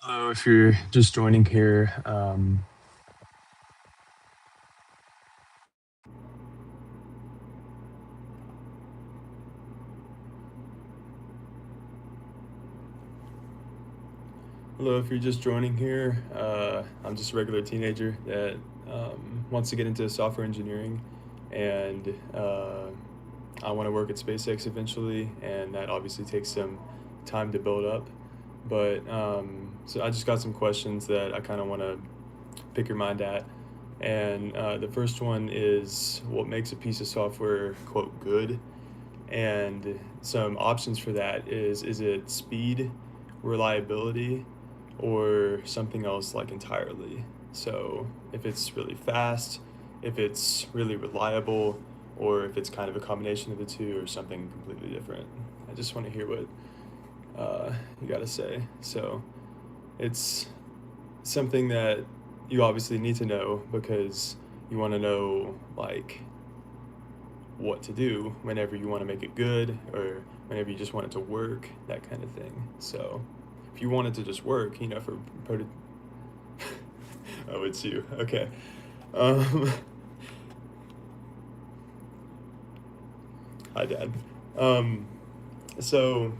Hello, if you're just joining here, hello, if you're just joining here, I'm just a regular teenager that wants to get into software engineering, and I want to work at SpaceX eventually, and that obviously takes some time to build up. But so I just got some questions that I kind of want to pick your mind at. And the first one is, what makes a piece of software, quote, good? And some options for that is it speed, reliability, or something else like entirely? So if it's really fast, if it's really reliable, or if it's kind of a combination of the two or something completely different. I just want to hear what you got to say. So it's something that you obviously need to know because you want to know like what to do whenever you want to make it good or whenever you just want it to work, that kind of thing. So if you want it to just work, for proto- oh, it's you. Okay. Um, Hi, Dad. Um, so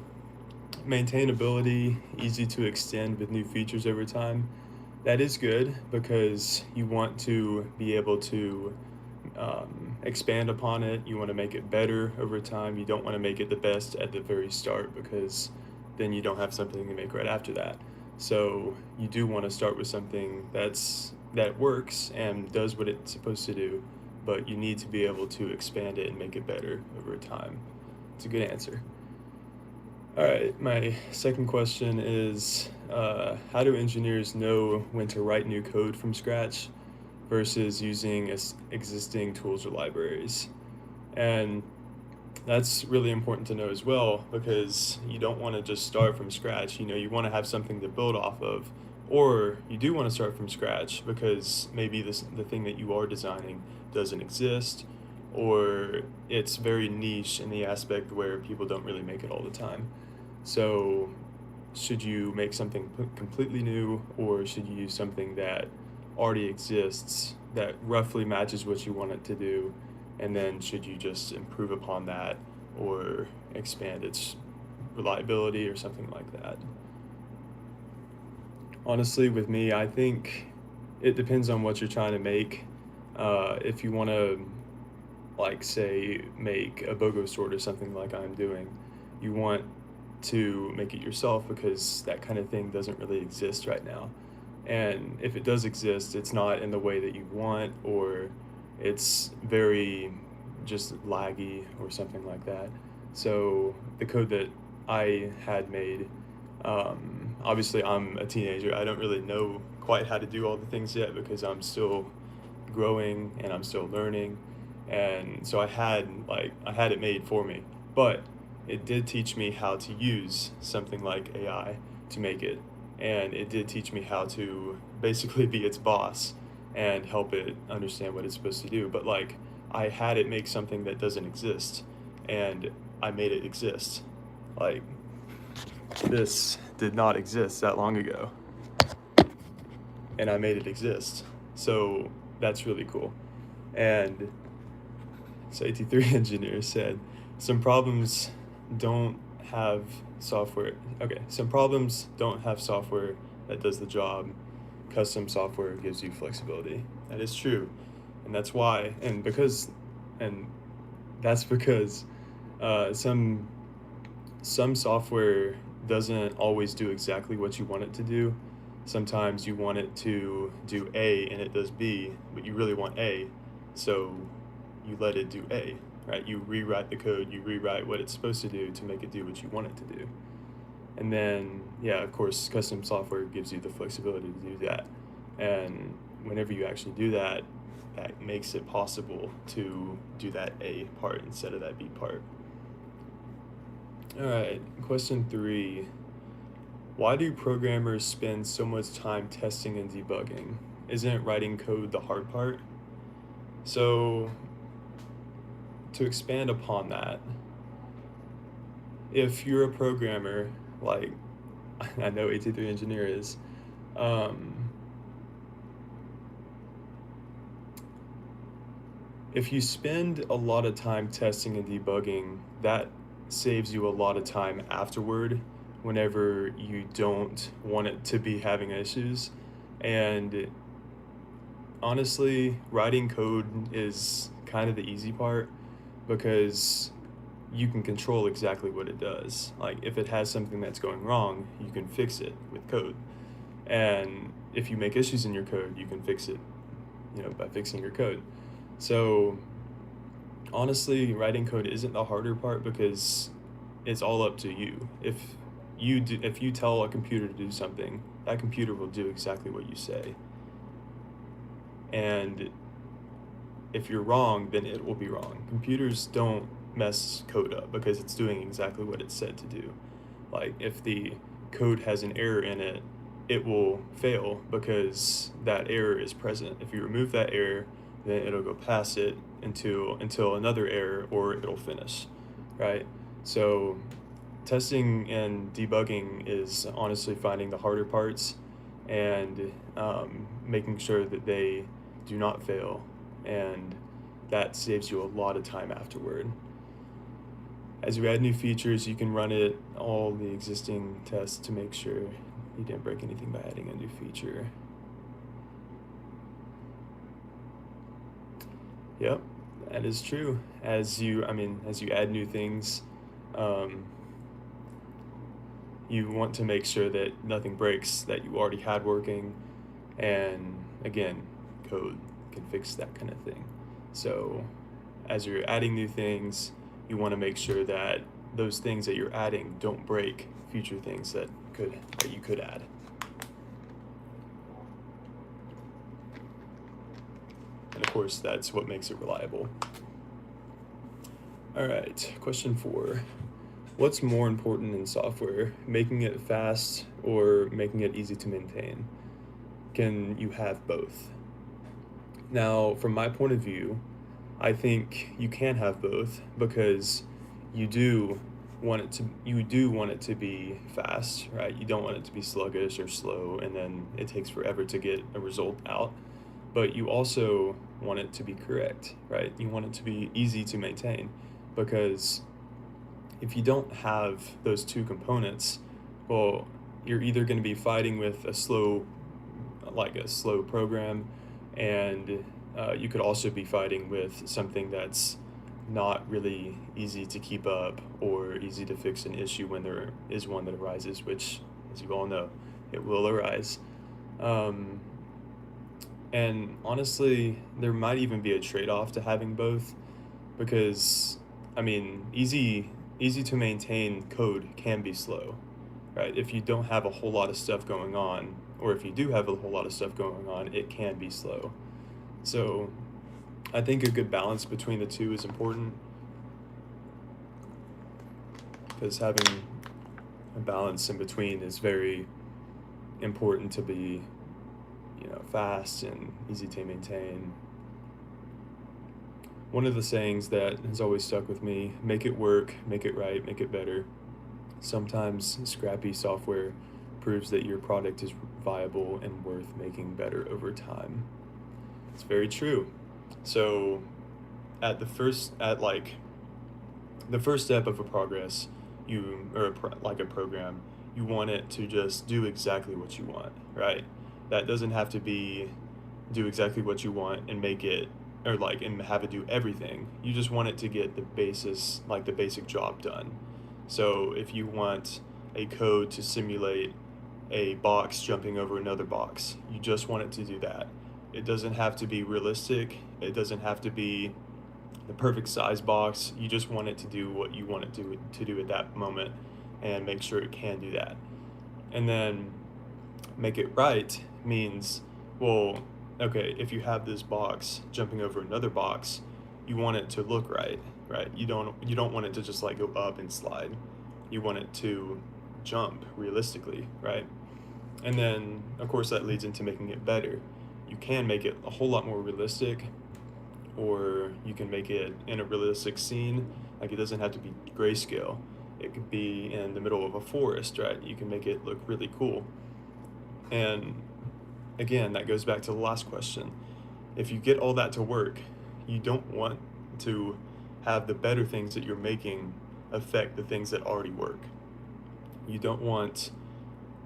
maintainability, easy to extend with new features over time. That is good because you want to be able to expand upon it. You want to make it better over time. You don't want to make it the best at the very start because then you don't have something to make right after that. So you do want to start with something that works and does what it's supposed to do, but you need to be able to expand it and make it better over time. It's a good answer. All right, my second question is, how do engineers know when to write new code from scratch versus using existing tools or libraries? And that's really important to know as well because you don't want to just start from scratch. You want to have something to build off of, or you do want to start from scratch because maybe the thing that you are designing doesn't exist, or it's very niche in the aspect where people don't really make it all the time. So, should you make something completely new, or should you use something that already exists that roughly matches what you want it to do? And then, should you just improve upon that or expand its reliability or something like that? Honestly, with me, I think it depends on what you're trying to make. If you want to, like, say, make a BOGO sword or something like I'm doing, you want to make it yourself because that kind of thing doesn't really exist right now. And if it does exist, it's not in the way that you want, or it's very just laggy or something like that. So the code that I had made, obviously I'm a teenager. I don't really know quite how to do all the things yet because I'm still growing and I'm still learning. And so I had it made for me. But it did teach me how to use something like AI to make it. And it did teach me how to basically be its boss and help it understand what it's supposed to do. But like, I had it make something that doesn't exist, and I made it exist. Like, this did not exist that long ago, and I made it exist. So that's really cool. And so 83 engineer said, some problems don't have software. Okay, some problems don't have software that does the job. Custom software gives you flexibility. That is true. And that's why, and that's because some software doesn't always do exactly what you want it to do. Sometimes you want it to do A and it does B, but you really want A, so you let it do A, right? You rewrite the code, you rewrite what it's supposed to do to make it do what you want it to do. And then, yeah, of course, custom software gives you the flexibility to do that. And whenever you actually do that, that makes it possible to do that A part instead of that B part. All right, question 3. Why do programmers spend so much time testing and debugging? Isn't writing code the hard part? So, to expand upon that, if you're a programmer, like I know 83 Engineer is, Um, if you spend a lot of time testing and debugging, that saves you a lot of time afterward whenever you don't want it to be having issues. And honestly, writing code is kind of the easy part because you can control exactly what it does. Like if it has something that's going wrong, you can fix it with code. And if you make issues in your code, you can fix it, by fixing your code. So honestly, writing code isn't the harder part because it's all up to you. If you tell a computer to do something, that computer will do exactly what you say. And if you're wrong, then it will be wrong. Computers don't mess code up because it's doing exactly what it's said to do. Like if the code has an error in it, it will fail because that error is present. If you remove that error, then it'll go past it until another error, or it'll finish, right? So testing and debugging is honestly finding the harder parts and making sure that they do not fail, and that saves you a lot of time afterward. As you add new features, you can run it all the existing tests to make sure you didn't break anything by adding a new feature. Yep, that is true. As you add new things, um, you want to make sure that nothing breaks that you already had working. And again, code can fix that kind of thing. So as you're adding new things, you want to make sure that those things that you're adding don't break future things that you could add. And of course, that's what makes it reliable. All right, question 4. What's more important in software, making it fast or making it easy to maintain? Can you have both? Now, from my point of view, I think you can have both because you do you do want it to be fast, right? You don't want it to be sluggish or slow and then it takes forever to get a result out. But you also want it to be correct, right? You want it to be easy to maintain because if you don't have those two components, well, you're either going to be fighting with a slow program, and you could also be fighting with something that's not really easy to keep up or easy to fix an issue when there is one that arises, which, as you all know, it will arise. And honestly, there might even be a trade-off to having both because, easy to maintain code can be slow, right? If you don't have a whole lot of stuff going on, or if you do have a whole lot of stuff going on, it can be slow. So I think a good balance between the two is important because having a balance in between is very important to be, fast and easy to maintain. One of the sayings that has always stuck with me: make it work, make it right, make it better. Sometimes scrappy software proves that your product is viable and worth making better over time. It's very true. So the first step of a progress, a program, you want it to just do exactly what you want, right? That doesn't have to be do exactly what you want and make it and have it do everything. You just want it to get the basic job done. So if you want a code to simulate a box jumping over another box, you just want it to do that. It doesn't have to be realistic. It doesn't have to be the perfect size box. You just want it to do what you want it to do at that moment and make sure it can do that. And then make it right means, well, okay, if you have this box jumping over another box, you want it to look right, right? You don't want it to just go up and slide. You want it to jump realistically, right? And then of course that leads into making it better. You can make it a whole lot more realistic, or you can make it in a realistic scene. It doesn't have to be grayscale. It could be in the middle of a forest, right? You can make it look really cool. And again, that goes back to the last question. If you get all that to work, you don't want to have the better things that you're making affect the things that already work. You don't want,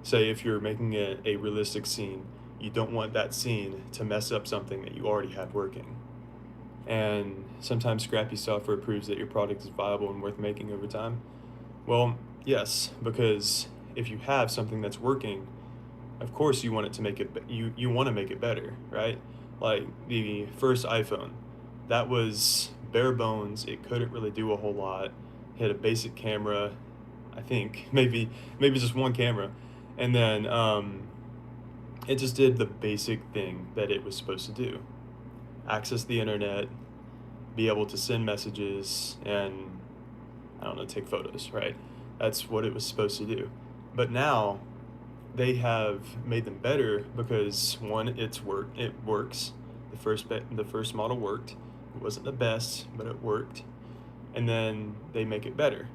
say, if you're making a realistic scene, you don't want that scene to mess up something that you already had working. And sometimes scrappy software proves that your product is viable and worth making over time. Well, yes, because if you have something that's working, of course you want it to make it you want to make it better, right? Like the first iPhone, that was bare bones. It couldn't really do a whole lot. It had a basic camera, I think, maybe just one camera, and then it just did the basic thing that it was supposed to do: access the internet, be able to send messages, and I don't know, take photos, right? That's what it was supposed to do. But now they have made them better because one, it works. The first model worked. It wasn't the best, but it worked. And then they make it better,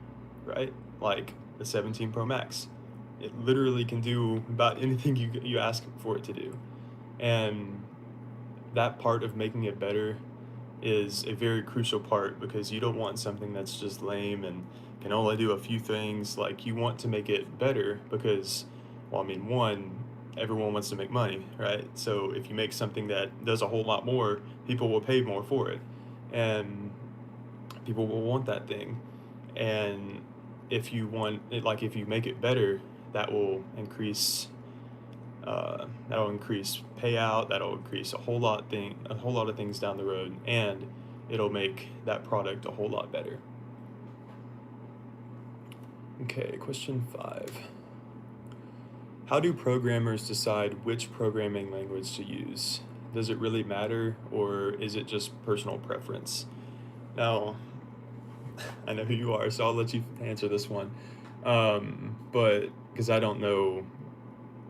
right? Like the 17 Pro Max. It literally can do about anything you ask for it to do. And that part of making it better is a very crucial part because you don't want something that's just lame and can only do a few things. Like you want to make it better because, well, I mean, one, everyone wants to make money, right? So if you make something that does a whole lot more, people will pay more for it, and people will want that thing. And if you want it, like if you make it better, that will increase that'll increase payout, that'll increase a whole lot of things down the road, and it'll make that product a whole lot better. Okay, question 5. How do programmers decide which programming language to use? Does it really matter, or is it just personal preference? Now, I know who you are, so I'll let you answer this one. But because I don't know,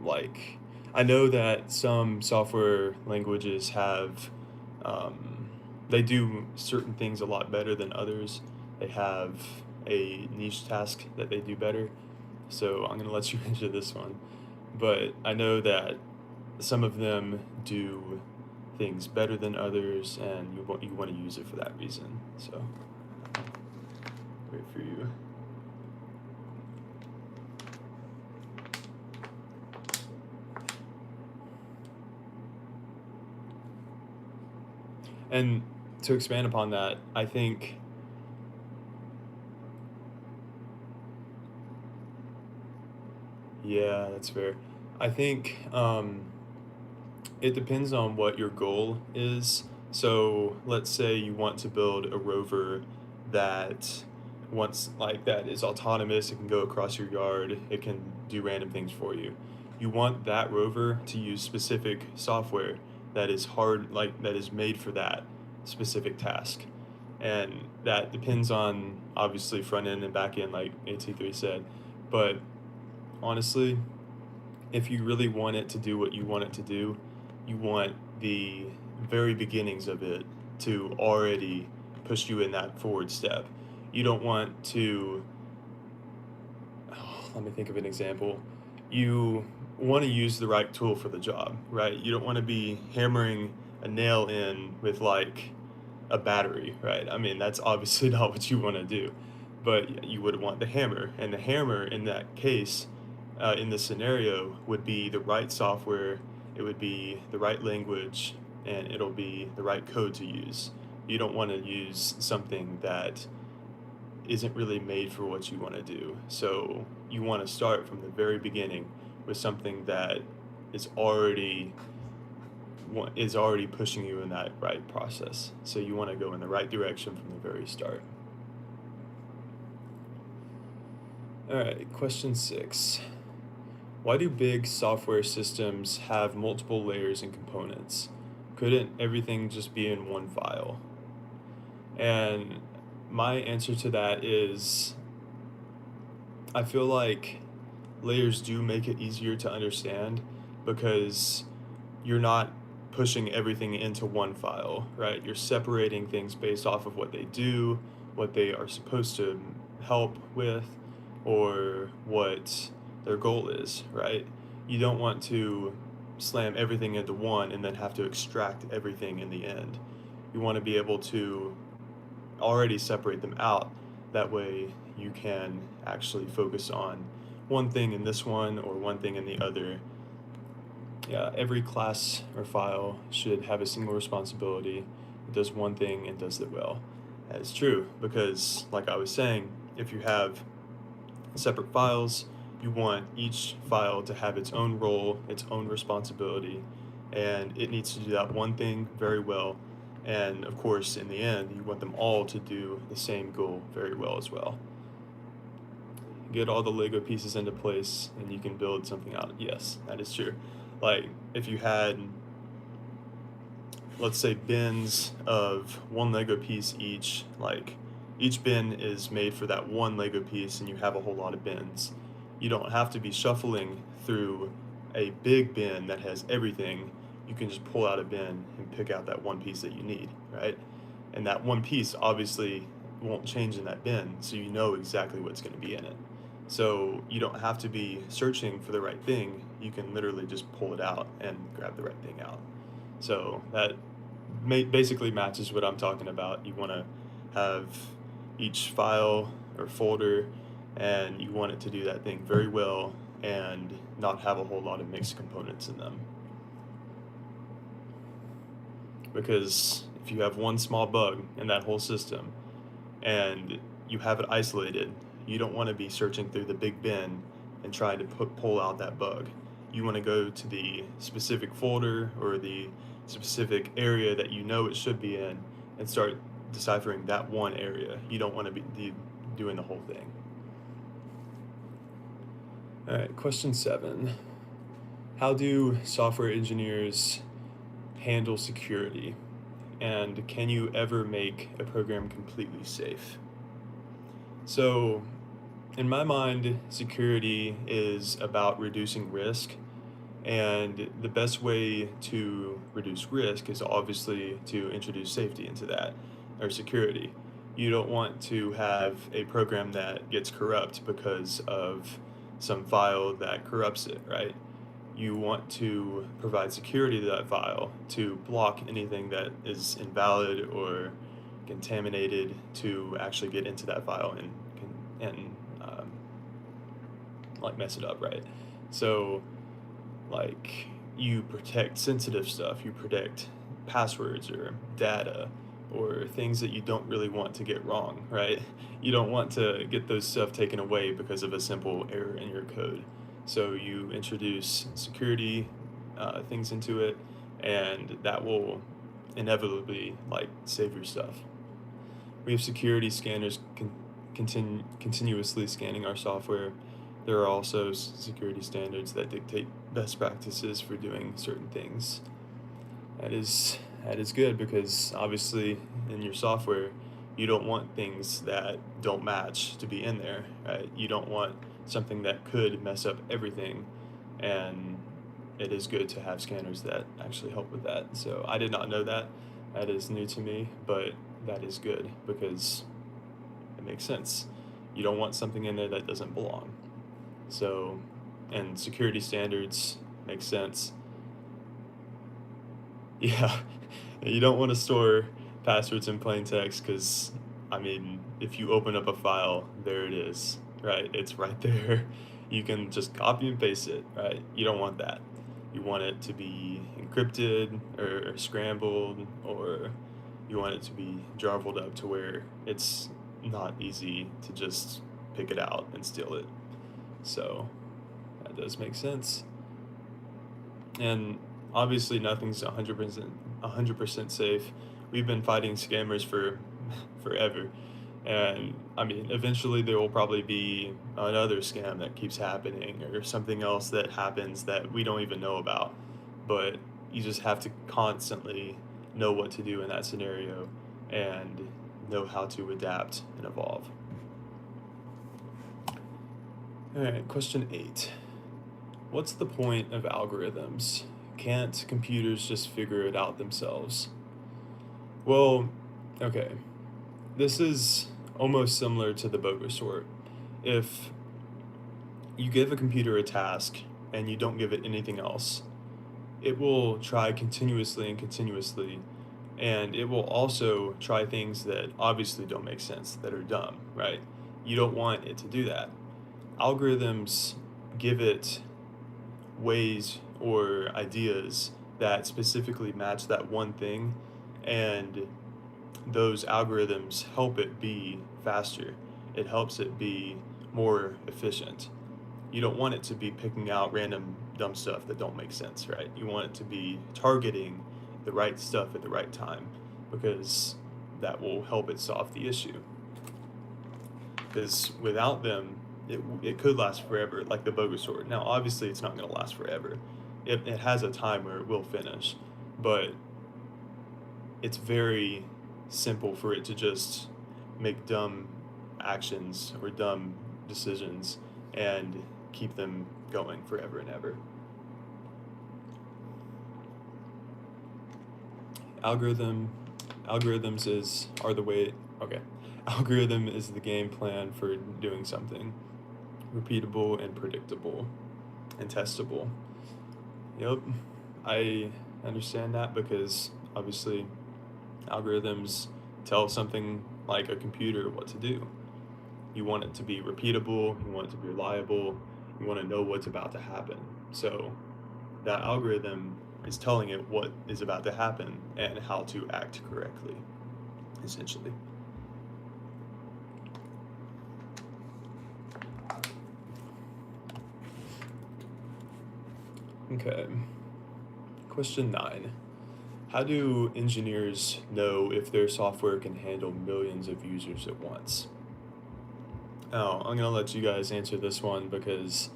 like, I know that some software languages have, they do certain things a lot better than others. They have a niche task that they do better. So I'm going to let you answer this one. But I know that some of them do things better than others, and you want to use it for that reason. So, wait for you. And to expand upon that, I think, yeah, that's fair. I think it depends on what your goal is. So let's say you want to build a rover that that is autonomous, it can go across your yard, it can do random things for you. You want that rover to use specific software that is made for that specific task. And that depends on obviously front end and back end, like AT3 said. But honestly, if you really want it to do what you want it to do, you want the very beginnings of it to already push you in that forward step. You don't want to, let me think of an example. You want to use the right tool for the job, right? You don't want to be hammering a nail in with like a battery, right? I mean, that's obviously not what you want to do, but you would want the hammer, and the hammer in that case, in this scenario, would be the right software, it would be the right language, and it'll be the right code to use. You don't want to use something that isn't really made for what you want to do. So you want to start from the very beginning with something that is already is already pushing you in that right process. So you want to go in the right direction from the very start. All right, question 6. Why do big software systems have multiple layers and components? Couldn't everything just be in one file? And my answer to that is I feel like layers do make it easier to understand because you're not pushing everything into one file, right? You're separating things based off of what they do, what they are supposed to help with, or what their goal is, right? You don't want to slam everything into one and then have to extract everything in the end. You want to be able to already separate them out. That way you can actually focus on one thing in this one or one thing in the other. Yeah, every class or file should have a single responsibility. It does one thing and does it well. That is true because, like I was saying, if you have separate files, you want each file to have its own role, its own responsibility, and it needs to do that one thing very well. And of course, in the end, you want them all to do the same goal very well as well. Get all the Lego pieces into place and you can build something out. Yes, that is true. Like if you had, let's say, bins of one Lego piece each, like each bin is made for that one Lego piece and you have a whole lot of bins. You don't have to be shuffling through a big bin that has everything. You can just pull out a bin and pick out that one piece that you need, right? And that one piece obviously won't change in that bin, so you know exactly what's going to be in it. So you don't have to be searching for the right thing. You can literally just pull it out and grab the right thing out. So that basically matches what I'm talking about. You want to have each file or folder, and you want it to do that thing very well and not have a whole lot of mixed components in them. Because if you have one small bug in that whole system and you have it isolated, you don't want to be searching through the big bin and trying to pull out that bug. You want to go to the specific folder or the specific area that you know it should be in and start deciphering that one area. You don't want to be doing the whole thing. All right, question 7. How do software engineers handle security? And can you ever make a program completely safe? So, in my mind, security is about reducing risk. And the best way to reduce risk is obviously to introduce safety into that, or security. You don't want to have a program that gets corrupt because of some file that corrupts it, right? You want to provide security to that file to block anything that is invalid or contaminated to actually get into that file and like mess it up, right? So like you protect sensitive stuff, you protect passwords or data or things that you don't really want to get wrong, right? You don't want to get those stuff taken away because of a simple error in your code. So you introduce security things into it, and that will inevitably like save your stuff. We have security scanners continuously scanning our software. There are also security standards that dictate best practices for doing certain things. That is good because obviously in your software you don't want things that don't match to be in there, right? You don't want something that could mess up everything, and it is good to have scanners that actually help with that. So I did not know that. That is new to me, but that is good because it makes sense. You don't want something in there that doesn't belong. So, and security standards make sense. Yeah, you don't want to store passwords in plain text because, I mean, if you open up a file, there it is, right? It's right there. You can just copy and paste it, right? You don't want that. You want it to be encrypted or scrambled, or you want it to be jarbled up to where it's not easy to just pick it out and steal it. So that does make sense. And obviously nothing's 100% safe. We've been fighting scammers for forever. And I mean, eventually there will probably be another scam that keeps happening or something else that happens that we don't even know about. But you just have to constantly know what to do in that scenario and know how to adapt and evolve. All right, question 8. What's the point of algorithms? Can't computers just figure it out themselves? Well, okay. This is almost similar to the Bogo sort. If you give a computer a task and you don't give it anything else, it will try continuously and continuously, and it will also try things that obviously don't make sense, that are dumb, right? You don't want it to do that. Algorithms give it ways or ideas that specifically match that one thing, and those algorithms help it be faster. It helps it be more efficient. You don't want it to be picking out random dumb stuff that don't make sense, right? You want it to be targeting the right stuff at the right time, because that will help it solve the issue. Because without them, it could last forever, like the BOGO sword. Now, obviously, it's not going to last forever. It has a time where it will finish, but it's very simple for it to just make dumb actions or dumb decisions and keep them going forever and ever. Algorithms are the way. Okay, algorithm is the game plan for doing something repeatable and predictable and testable. Yep, I understand that, because obviously algorithms tell something like a computer what to do. You want it to be repeatable, you want it to be reliable, you want to know what's about to happen. So that algorithm is telling it what is about to happen and how to act correctly, essentially. Okay. Question 9. How do engineers know if their software can handle millions of users at once? Now, I'm going to let you guys answer this one, because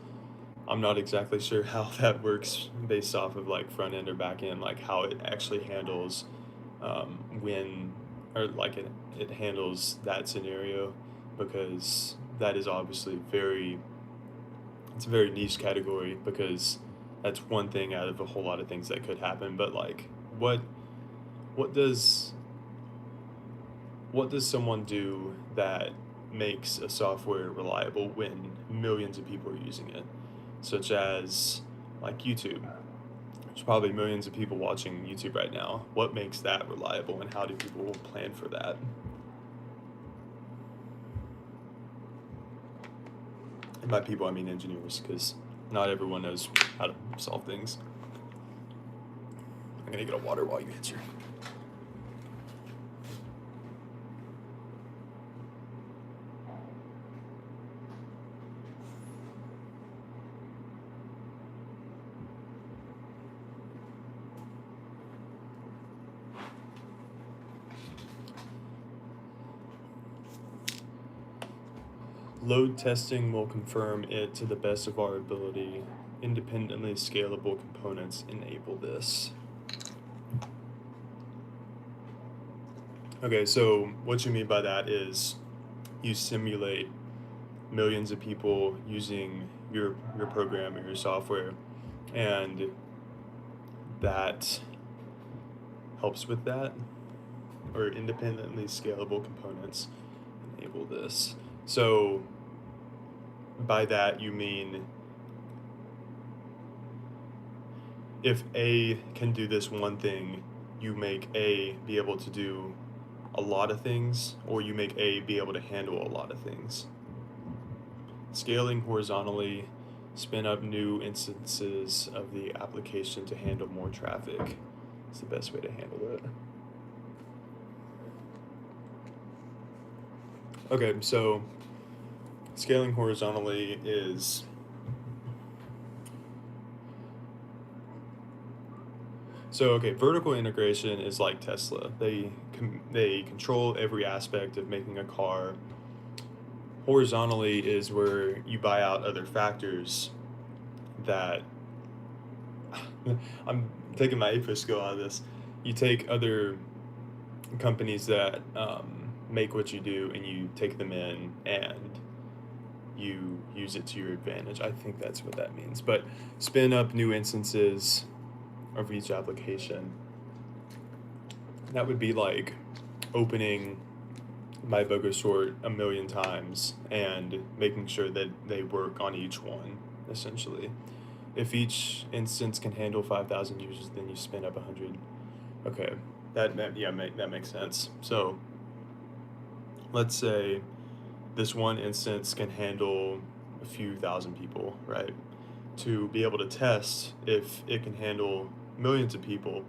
I'm not exactly sure how that works based off of like front end or back end, like how it actually handles when, or like it handles that scenario, because that is obviously it's a very niche category, because that's one thing out of a whole lot of things that could happen. But like, what does someone do that makes a software reliable when millions of people are using it, such as like YouTube? There's probably millions of people watching YouTube right now. What makes that reliable, and how do people plan for that? And by people, I mean engineers, because not everyone knows how to solve things. I'm gonna get a water while you answer. Load testing will confirm it to the best of our ability. Independently scalable components enable this. Okay, so what you mean by that is you simulate millions of people using your program or your software, and that helps with that, or independently scalable components enable this. So by that you mean if A can do this one thing, you make A be able to do a lot of things, or you make A be able to handle a lot of things. Scaling horizontally, spin up new instances of the application to handle more traffic. It's the best way to handle it. Okay, so scaling horizontally is vertical integration is like Tesla. They control every aspect of making a car. Horizontally is where you buy out other factors that I'm taking my APUS skill out of this. You take other companies that make what you do, and you take them in and you use it to your advantage. I think that's what that means. But spin up new instances of each application. That would be like opening my BOGO sort a million times and making sure that they work on each one, essentially. If each instance can handle 5,000 users, then you spin up 100. Okay, that makes sense. So let's say this one instance can handle a few thousand people, right? To be able to test if it can handle millions of people,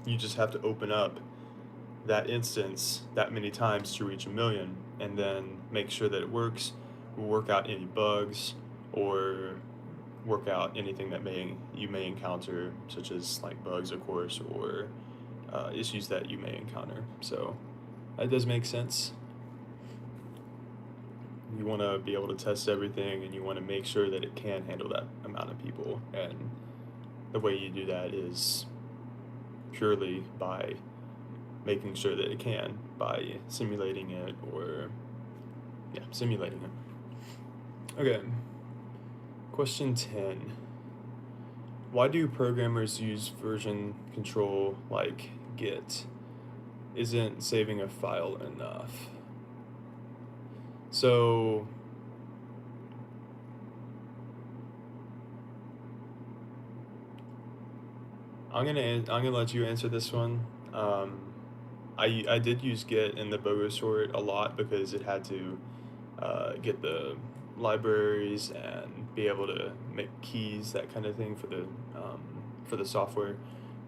you just have to open up that instance that many times to reach a million, and then make sure that it works, work out any bugs, or work out anything that you may encounter, such as like bugs, of course, or issues that you may encounter. So that does make sense. You want to be able to test everything, and you want to make sure that it can handle that amount of people. And the way you do that is purely by making sure that it can, by simulating it, or simulating it. Okay, question 10. Why do programmers use version control like Git? Isn't saving a file enough? So I'm gonna let you answer this one. I did use Git in the Bogo sort a lot because it had to get the libraries and be able to make keys, that kind of thing for the software.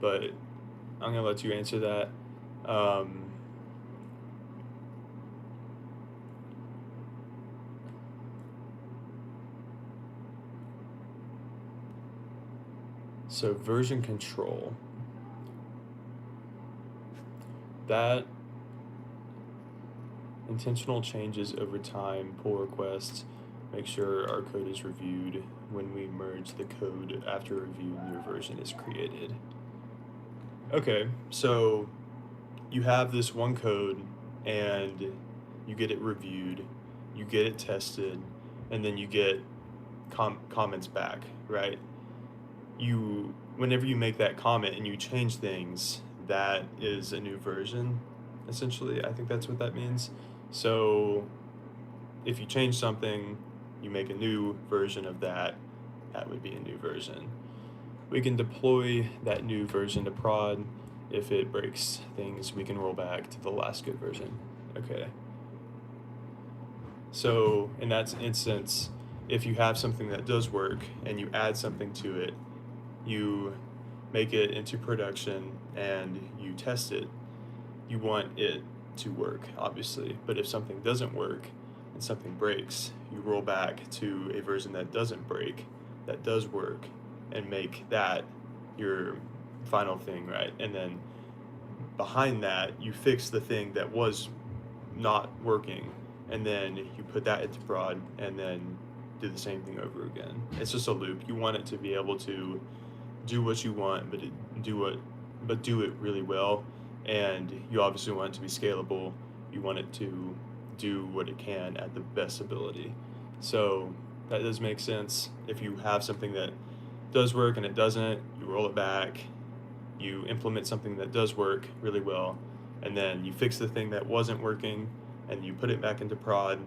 But I'm gonna let you answer that. So version control. That intentional changes over time, pull requests, make sure our code is reviewed when we merge the code after review, new version is created. Okay, so you have this one code and you get it reviewed, you get it tested, and then you get comments back, right? Whenever you make that comment and you change things, that is a new version, essentially. I think that's what that means. So if you change something, you make a new version of that, that would be a new version. We can deploy that new version to prod. If it breaks things, we can roll back to the last good version. Okay. So in that instance, if you have something that does work and you add something to it, you make it into production and you test it, you want it to work, obviously. But if something doesn't work and something breaks, you roll back to a version that doesn't break, that does work, and make that your final thing, right? And then behind that, you fix the thing that was not working, and then you put that into prod, and then do the same thing over again. It's just a loop. You want it to be able to do what you want, but do it really well. And you obviously want it to be scalable. You want it to do what it can at the best ability. So that does make sense. If you have something that does work and it doesn't, you roll it back, you implement something that does work really well, and then you fix the thing that wasn't working, and you put it back into prod,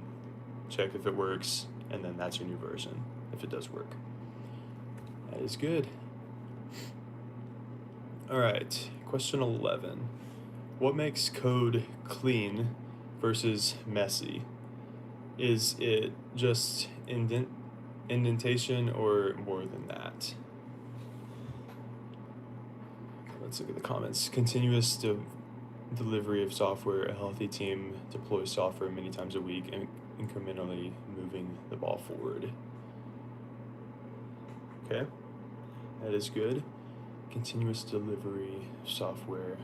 check if it works, and then that's your new version, if it does work. That is good. All right, question 11. What makes code clean versus messy? Is it just indentation or more than that? Let's look at the comments. Continuous delivery of software. A healthy team deploys software many times a week and incrementally moving the ball forward. Okay, that is good. Continuous delivery software.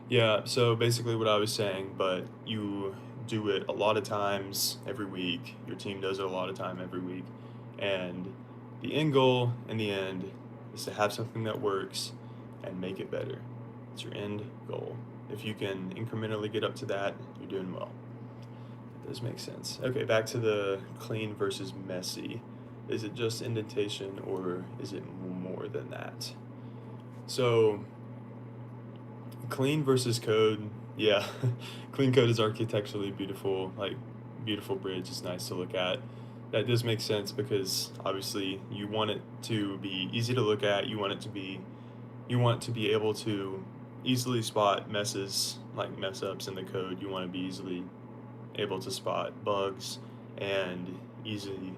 Yeah, so basically what I was saying, but you do it a lot of times every week. Your team does it a lot of time every week. And the end goal in the end is to have something that works and make it better. It's your end goal. If you can incrementally get up to that, you're doing well. That does make sense. Okay, back to the clean versus messy. Is it just indentation or is it more than that? So clean versus code, yeah. Clean code is architecturally beautiful, like beautiful bridge. It's nice to look at. that does make sense because obviously you want it to be easy to look at. You want to be able to easily spot mess ups in the code. You want to be easily able to spot bugs and easily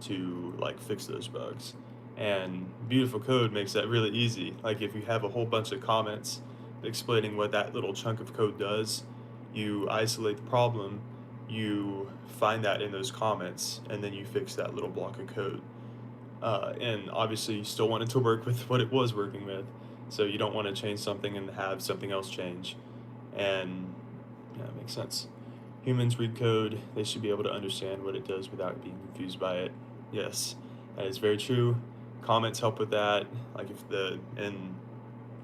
to like fix those bugs. And beautiful code makes that really easy. Like if you have a whole bunch of comments explaining what that little chunk of code does, you isolate the problem, you find that in those comments, and then you fix that little block of code. And obviously, you still want it to work with what it was working with, so you don't want to change something and have something else change. And yeah, it makes sense. Humans read code, they should be able to understand what it does without being confused by it. Yes, that is very true. Comments help with that. Like if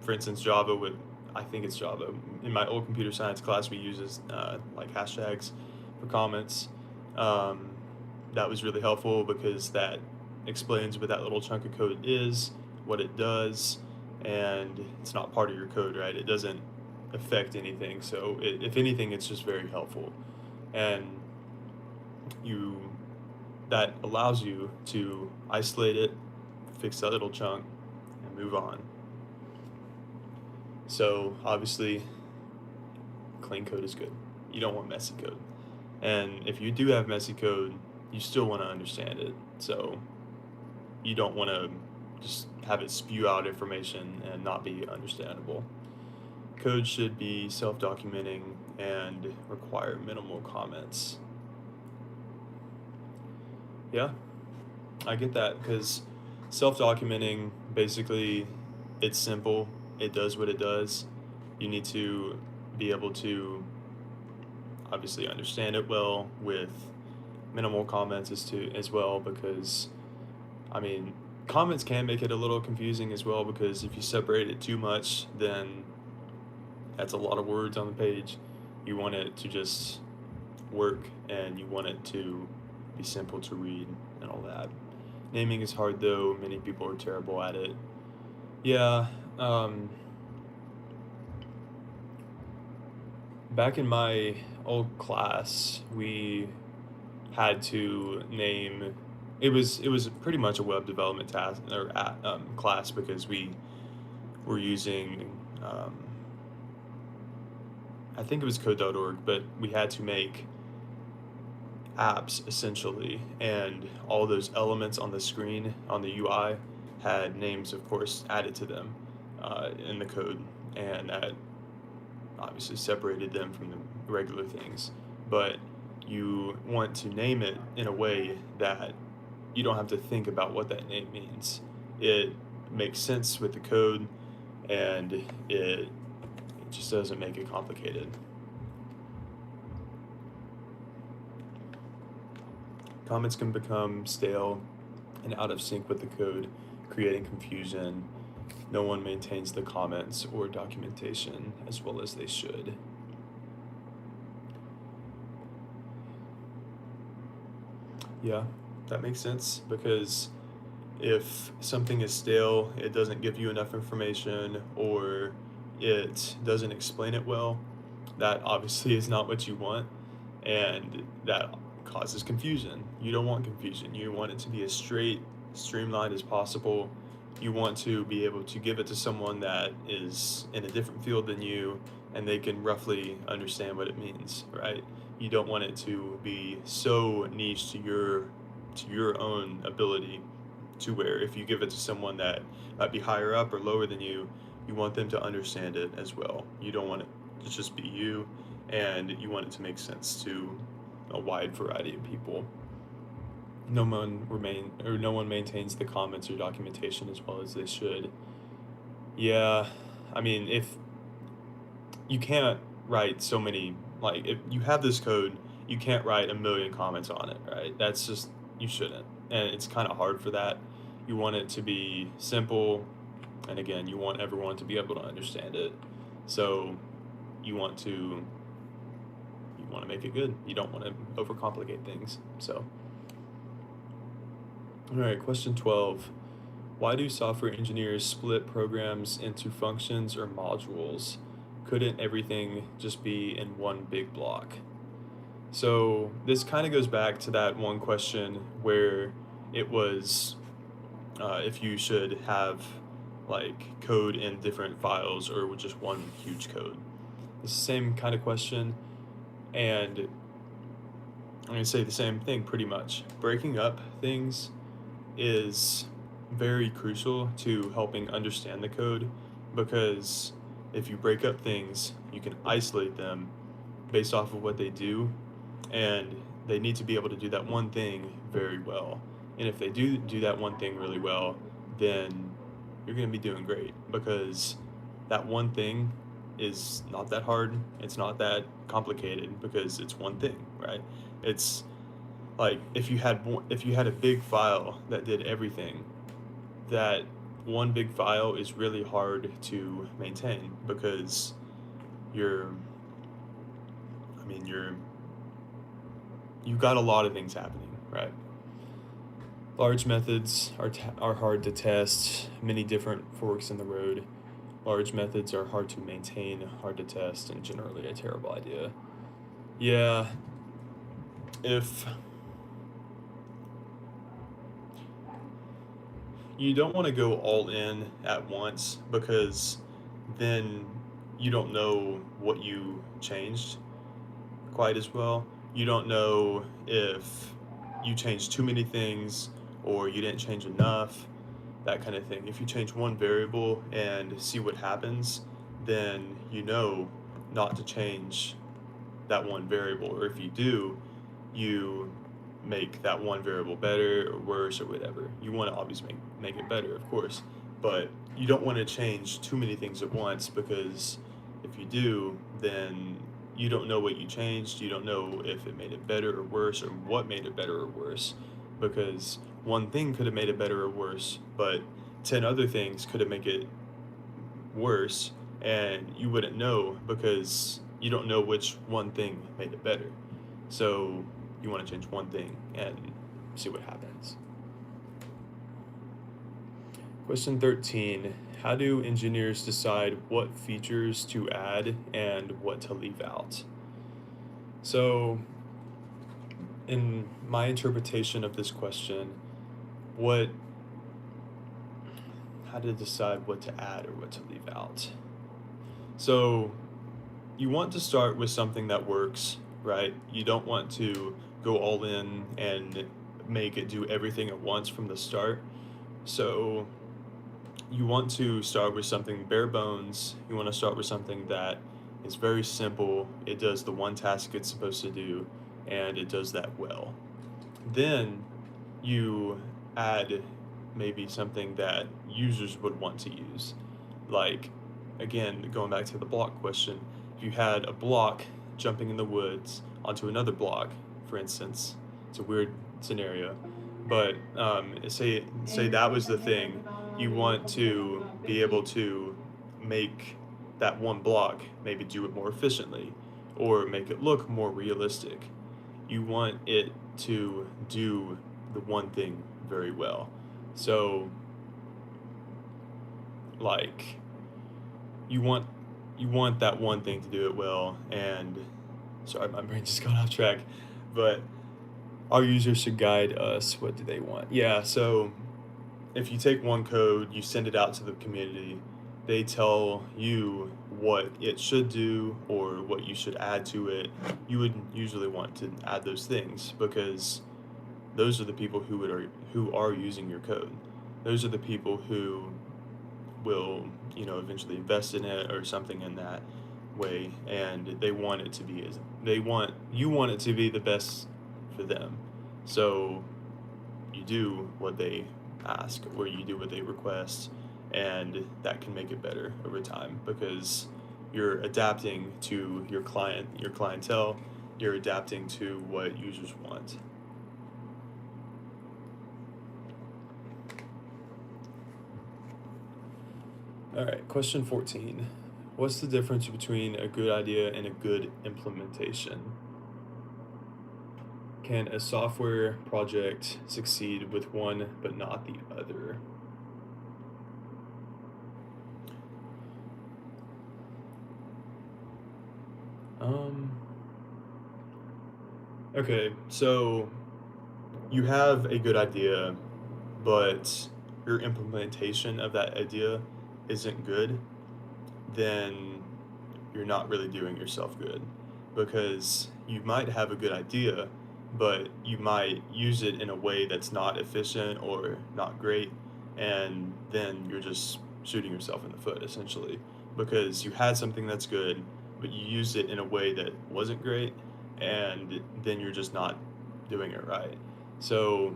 for instance, Java would, I think it's Java. In my old computer science class, we uses like hashtags for comments. Um, that was really helpful because that explains what that little chunk of code is, what it does, and it's not part of your code, right? It doesn't affect anything. So if anything, it's just very helpful, and you that allows you to isolate it, fix that little chunk, and move on. So obviously, clean code is good. You don't want messy code. And if you do have messy code, you still want to understand it. So you don't want to just have it spew out information and not be understandable. Code should be self-documenting and require minimal comments. Yeah, I get that because self-documenting, basically, it's simple. It does what it does. You need to be able to obviously understand it well with minimal comments as well because I mean comments can make it a little confusing as well because if you separate it too much, then that's a lot of words on the page. You want it to just work and you want it to be simple to read and all that. Naming is hard though, many people are terrible at it. Yeah, back in my old class, we had to name. It was pretty much a web development task or class because we were using. I think it was code.org, but we had to make apps essentially, and all those elements on the screen on the UI had names, of course, added to them in the code, and that obviously separated them from the regular things. But you want to name it in a way that you don't have to think about what that name means. It makes sense with the code, and it just doesn't make it complicated. Comments can become stale and out of sync with the code, creating confusion. No one maintains the comments or documentation as well as they should. Yeah, that makes sense because if something is stale, it doesn't give you enough information or it doesn't explain it well, that obviously is not what you want, and that causes confusion. You don't want confusion. You want it to be as straight, streamlined as possible. You want to be able to give it to someone that is in a different field than you and they can roughly understand what it means, right? You don't want it to be so niche to your own ability to where if you give it to someone that might be higher up or lower than you, you want them to understand it as well. You don't want it to just be you, and you want it to make sense to a wide variety of people. No one maintains the comments or documentation as well as they should. Yeah, I mean, if you can't write so many, like if you have this code, you can't write a million comments on it, right? That's just, you shouldn't. And it's kind of hard for that. You want it to be simple, and again, you want everyone to be able to understand it. So you want to make it good. You don't want to overcomplicate things. So all right, question 12. Why do software engineers split programs into functions or modules? Couldn't everything just be in one big block? So this kind of goes back to that one question where it was if you should have like code in different files or with just one huge code. It's the same kind of question, and I'm going to say the same thing pretty much. Breaking up things is very crucial to helping understand the code because if you break up things, you can isolate them based off of what they do, and they need to be able to do that one thing very well. And if they do that one thing really well, then you're going to be doing great because that one thing is not that hard. It's not that complicated because it's one thing, right? It's like if you had a big file that did everything, that one big file is really hard to maintain because you're I mean you've got a lot of things happening, right? Large methods are hard to test, many different forks in the road. Large methods are hard to maintain, hard to test, and generally a terrible idea. Yeah, if you don't want to go all in at once because then you don't know what you changed quite as well. You don't know if you changed too many things or you didn't change enough, that kind of thing. If you change one variable and see what happens, then you know not to change that one variable. Or if you do, you make that one variable better or worse or whatever. You want to obviously make it better, of course, but you don't want to change too many things at once because if you do, then you don't know what you changed. You don't know if it made it better or worse or what made it better or worse because one thing could have made it better or worse, but 10 other things could have made it worse and you wouldn't know because you don't know which one thing made it better. So you want to change one thing and see what happens. Question 13. How do engineers decide what features to add and what to leave out? So, in my interpretation of this question, what how to decide what to add or what to leave out. So, you want to start with something that works, right? You don't want to go all in and make it do everything at once from the start. So, you want to start with something bare bones. You want to start with something that is very simple. It does the one task it's supposed to do, and it does that well. Then you add maybe something that users would want to use. Like, again, going back to the block question, if you had a block jumping in the woods onto another block, for instance, it's a weird scenario, but say that was the thing. You want to be able to make that one block maybe do it more efficiently or make it look more realistic. You want it to do the one thing very well. So like you want you want that one thing to do it well, and sorry, my brain just got off track, but our users should guide us. What do they want? Yeah, so if you take one code, you send it out to the community, they tell you what it should do or what you should add to it. You would usually want to add those things because those are the people who are using your code. Those are the people who will, eventually invest in it or something in that way, and they want it to be as you want it to be the best for them. So you do what they ask or you do what they request, and that can make it better over time because you're adapting to your clientele, you're adapting to what users want. All right, question 14. What's the difference between a good idea and a good implementation? Can a software project succeed with one but not the other? Um, Okay, so you have a good idea, but your implementation of that idea isn't good, then you're not really doing yourself good because you might have a good idea, but you might use it in a way that's not efficient or not great, and then you're just shooting yourself in the foot essentially because you had something that's good, but you used it in a way that wasn't great, and then you're just not doing it right. So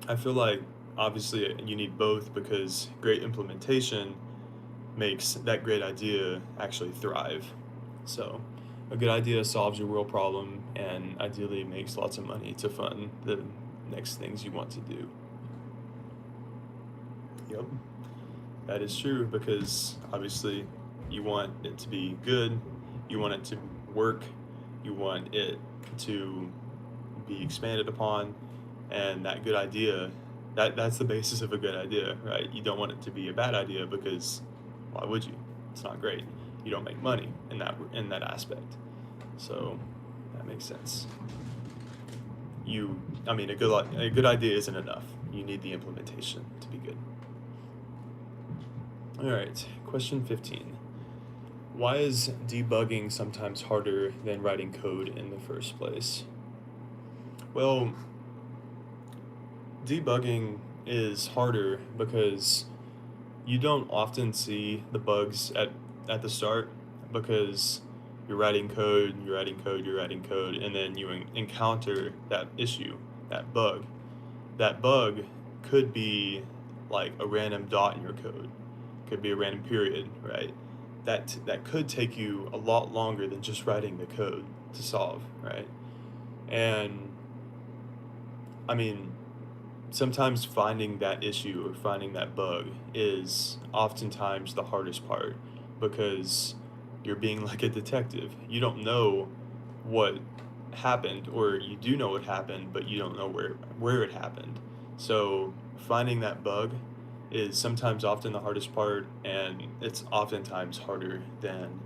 I feel like obviously you need both because great implementation makes that great idea actually thrive. So, a good idea solves your real problem and ideally makes lots of money to fund the next things you want to do. Yep, that is true because obviously you want it to be good, you want it to work, you want it to be expanded upon, and that good idea, that's the basis of a good idea, right? You don't want it to be a bad idea because why would you? It's not great. You don't make money in that aspect. So that makes sense. I mean, a good idea isn't enough. You need the implementation to be good. All right, question 15. Why is debugging sometimes harder than writing code in the first place? Well, debugging is harder because you don't often see the bugs at the start because you're writing code, you're writing code, you're writing code, and then you encounter that issue, that bug. That bug could be like a random dot in your code, could be a random period, right? That could take you a lot longer than just writing the code to solve, right? And I mean, sometimes finding that issue or finding that bug is oftentimes the hardest part because you're being like a detective. You don't know what happened, or you do know what happened, but you don't know where it happened. So finding that bug is sometimes often the hardest part, and it's oftentimes harder than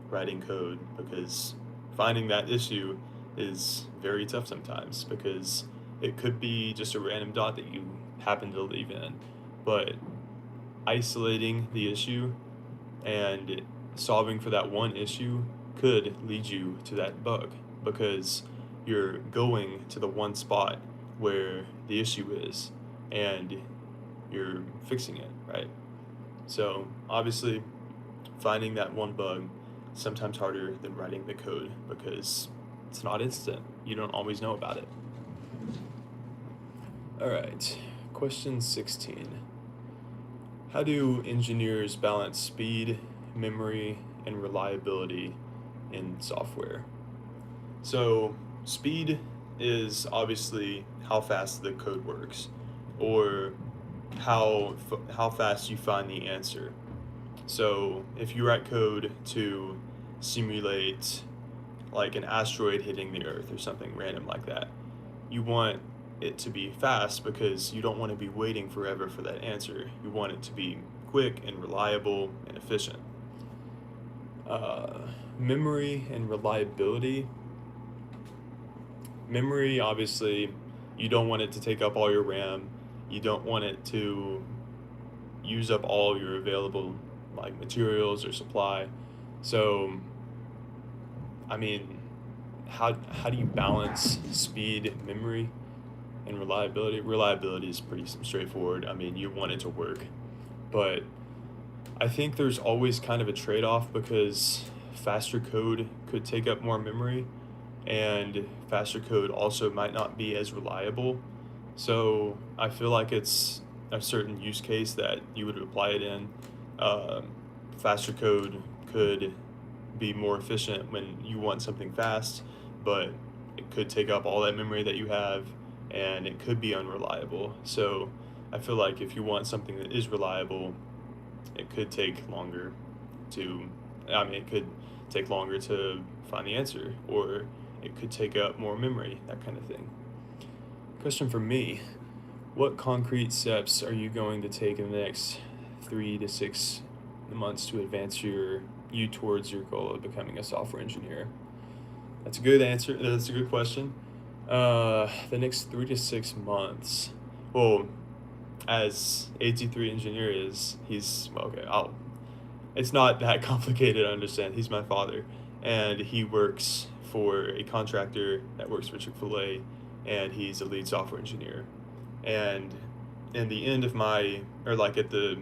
writing code because finding that issue is very tough sometimes because it could be just a random dot that you happen to leave in, but isolating the issue and solving for that one issue could lead you to that bug because you're going to the one spot where the issue is and you're fixing it, right? So, obviously, finding that one bug is sometimes harder than writing the code because it's not instant. You don't always know about it. All right, question 16. How do engineers balance speed, memory, and reliability in software? So, speed is obviously how fast the code works or how fast you find the answer. So, if you write code to simulate like an asteroid hitting the earth or something random like that, you want it to be fast because you don't want to be waiting forever for that answer. You want it to be quick and reliable and efficient. Uh, Memory and reliability. Memory, obviously, you don't want it to take up all your RAM. You don't want it to use up all your available like materials or supply. So, I mean, how do you balance speed, memory, and reliability? Reliability is pretty straightforward. I mean, you want it to work, but I think there's always kind of a trade-off because faster code could take up more memory, and faster code also might not be as reliable. So I feel like it's a certain use case that you would apply it in. Um, Faster code could be more efficient when you want something fast, but it could take up all that memory that you have and it could be unreliable. So I feel like if you want something that is reliable, it could take longer to, I mean, it could take longer to find the answer, or it could take up more memory, that kind of thing. Question for me: what concrete steps are you going to take in the next 3 to 6 months to advance you towards your goal of becoming a software engineer? That's a good answer. That's a good question. The next 3 to 6 months. Well, as AT3 engineer is, he's well, okay. It's not that complicated to understand. He's my father, and he works for a contractor that works for Chick-fil-A, and he's a lead software engineer. And in the end of my, or like at the,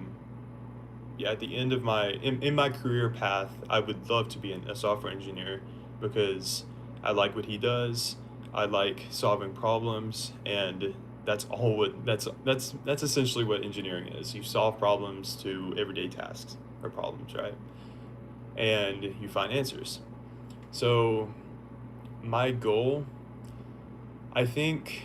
yeah, at the end of my, in my career path, I would love to be a software engineer because I like what he does. I like solving problems, and that's essentially what engineering is. You solve problems to everyday tasks or problems, right? And you find answers. So my goal, I think,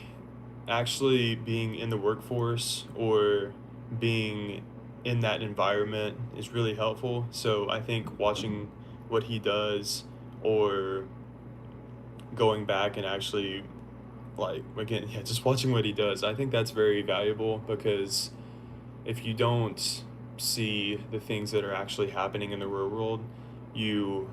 actually being in the workforce or being in that environment is really helpful. So I think watching what he does or going back and actually, like, again, yeah, just watching what he does, I think that's very valuable because if you don't see the things that are actually happening in the real world, you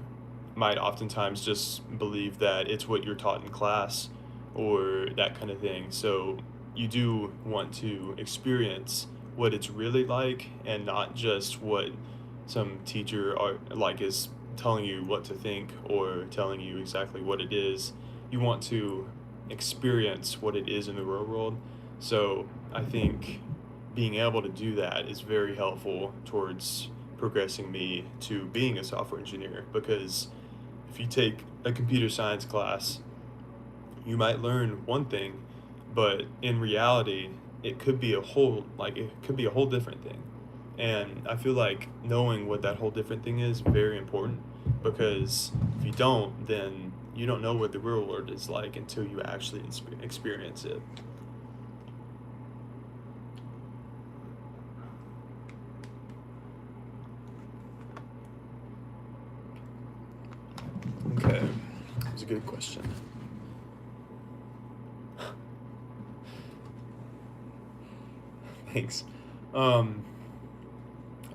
might oftentimes just believe that it's what you're taught in class or that kind of thing. So you do want to experience what it's really like and not just what some teacher are like is telling you what to think or telling you exactly what it is. You want to experience what it is in the real world. So I think being able to do that is very helpful towards progressing me to being a software engineer because if you take a computer science class, you might learn one thing, but in reality, it could be a whole different thing. And I feel like knowing what that whole different thing is very important because if you don't, then you don't know what the real world is like until you actually experience it. Okay, that's a good question. Thanks. Um,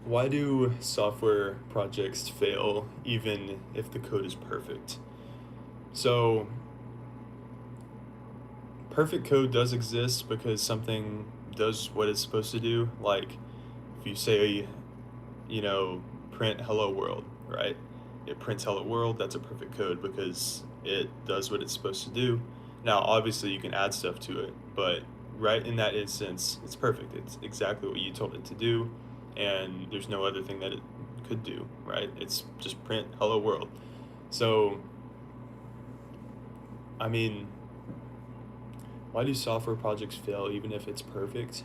why do software projects fail even if the code is perfect? So, perfect code does exist because something does what it's supposed to do. Like, if you say, print hello world, right? It prints hello world, that's a perfect code because it does what it's supposed to do. Now, obviously, you can add stuff to it, but right in that instance, it's perfect. It's exactly what you told it to do, and there's no other thing that it could do, right? It's just print hello world. So, I mean, why do software projects fail even if it's perfect?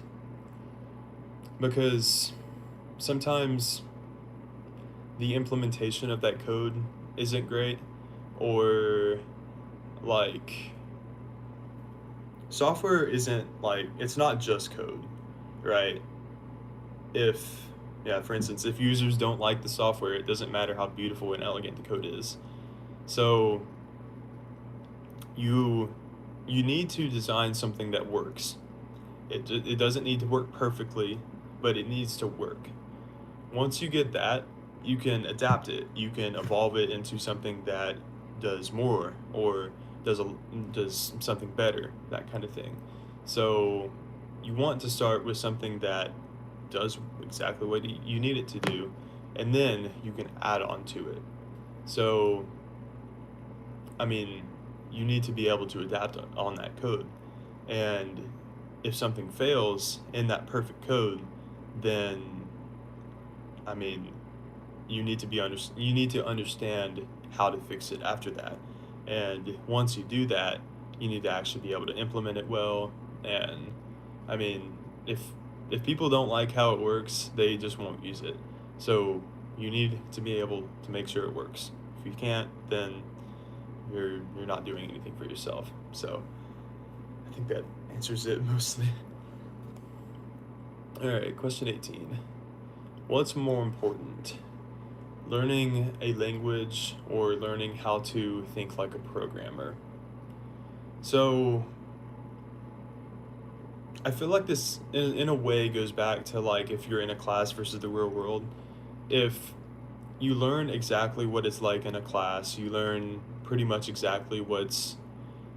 Because sometimes the implementation of that code isn't great, or like software isn't like it's not just code, right? If yeah, for instance, if users don't like the software, it doesn't matter how beautiful and elegant the code is. So you you need to design something that works. It doesn't need to work perfectly, but it needs to work. Once you get that, you can adapt it. You can evolve it into something that does more or does a does something better, that kind of thing. So you want to start with something that does exactly what you need it to do, and then you can add on to it. So, I mean, you need to be able to adapt on that code. And if something fails in that perfect code, then I mean, you need to understand how to fix it after that. And once you do that, you need to actually be able to implement it well. And I mean, if people don't like how it works, they just won't use it. So you need to be able to make sure it works. If you can't, then you're not doing anything for yourself. So I think that answers it mostly. All right, question 18. What's more important, learning a language or learning how to think like a programmer? So I feel like this, in a way, goes back to like if you're in a class versus the real world. If you learn exactly what it's like in a class, you learn pretty much exactly what's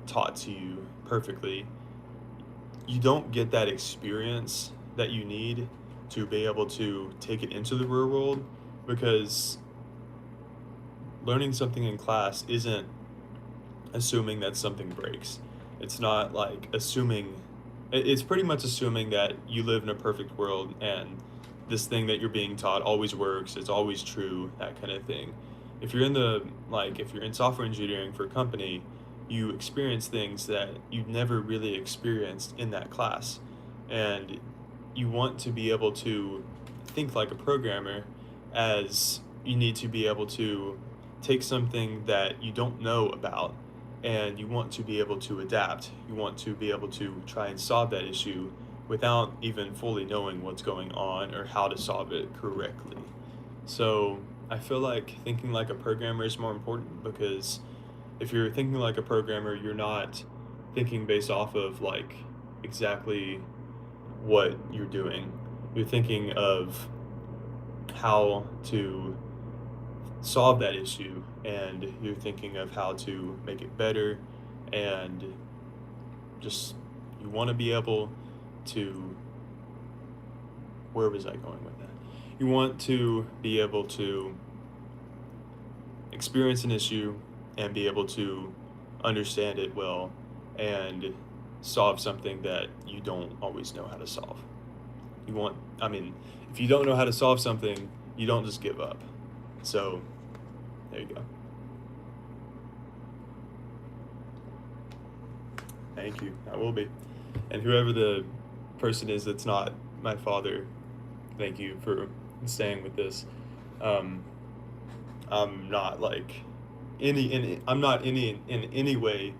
taught to you perfectly, you don't get that experience that you need to be able to take it into the real world, because learning something in class isn't assuming that something breaks. It's not like assuming, it's pretty much assuming that you live in a perfect world and this thing that you're being taught always works, it's always true, that kind of thing. If you're in if you're in software engineering for a company, you experience things that you've never really experienced in that class. And you want to be able to think like a programmer, as you need to be able to take something that you don't know about, and you want to be able to adapt. You want to be able to try and solve that issue without even fully knowing what's going on or how to solve it correctly. So I feel like thinking like a programmer is more important, because if you're thinking like a programmer, you're not thinking based off of like exactly what you're doing. You're thinking of how to solve that issue, and you're thinking of how to make it better, and just you want to be able to, where was I going with that? You want to be able to experience an issue and be able to understand it well and solve something that you don't always know how to solve. I mean, if you don't know how to solve something, you don't just give up. So, there you go. Thank you. I will be. And whoever the person is that's not my father, thank you for staying with this. Um, I'm not like I'm not in any way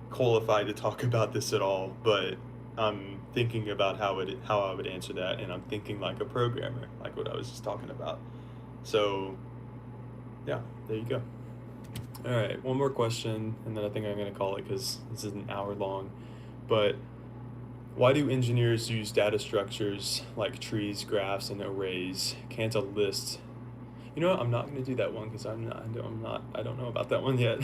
qualified to talk about this at all, but I'm thinking about how I would answer that, and I'm thinking like a programmer, like what I was just talking about. So, yeah, there you go. All right, one more question, and then I think I'm gonna call it, because this is an hour long. But why do engineers use data structures like trees, graphs, and arrays? Can't a list? You know what? I'm not gonna do that one because I don't know about that one yet.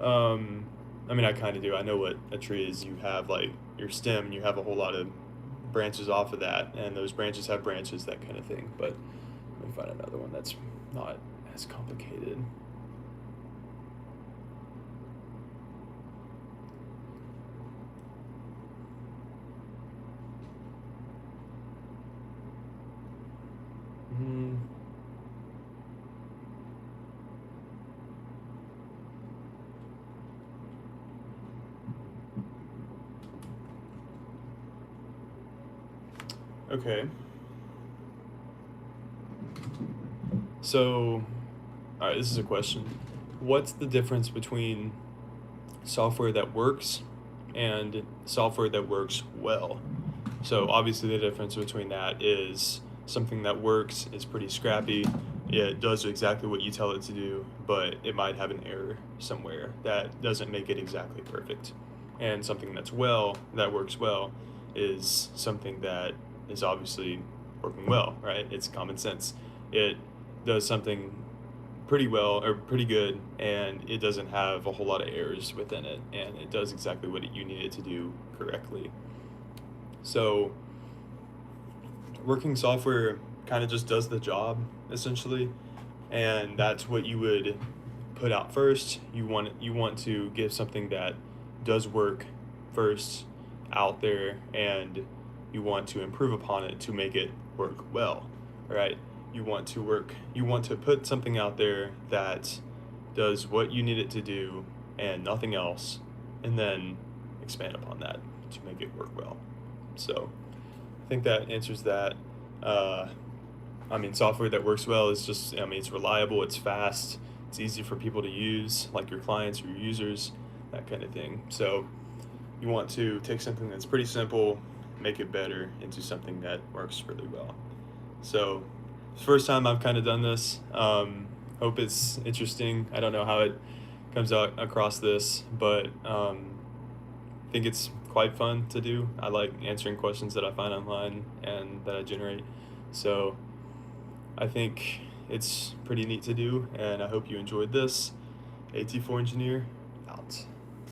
um, I mean, I kind of do. I know what a tree is. You have like your stem. You have a whole lot of branches off of that, and those branches have branches, that kind of thing. But let me find another one that's not as complicated. Mm, okay. So, all right, this is a question. What's the difference between software that works and software that works well? So obviously the difference between that is something that works is pretty scrappy. It does exactly what you tell it to do, but it might have an error somewhere that doesn't make it exactly perfect. And something that works well, is something that is obviously working well, right? It's common sense. It does something pretty well or pretty good, and it doesn't have a whole lot of errors within it, and it does exactly what you need it to do correctly. So working software kind of just does the job essentially, and that's what you would put out first. You want to give something that does work first out there, and you want to improve upon it to make it work well, right? You want to put something out there that does what you need it to do and nothing else, and then expand upon that to make it work well. So I think that answers that. Uh, I mean, software that works well is just, I mean, it's reliable, it's fast, it's easy for people to use, like your clients or your users, that kind of thing. So you want to take something that's pretty simple, make it better into something that works really well. So, first time I've kind of done this. Hope it's interesting. I don't know how it comes out across this, but I think it's quite fun to do. I like answering questions that I find online and that I generate. So I think it's pretty neat to do, and I hope you enjoyed this. AT4 Engineer, out.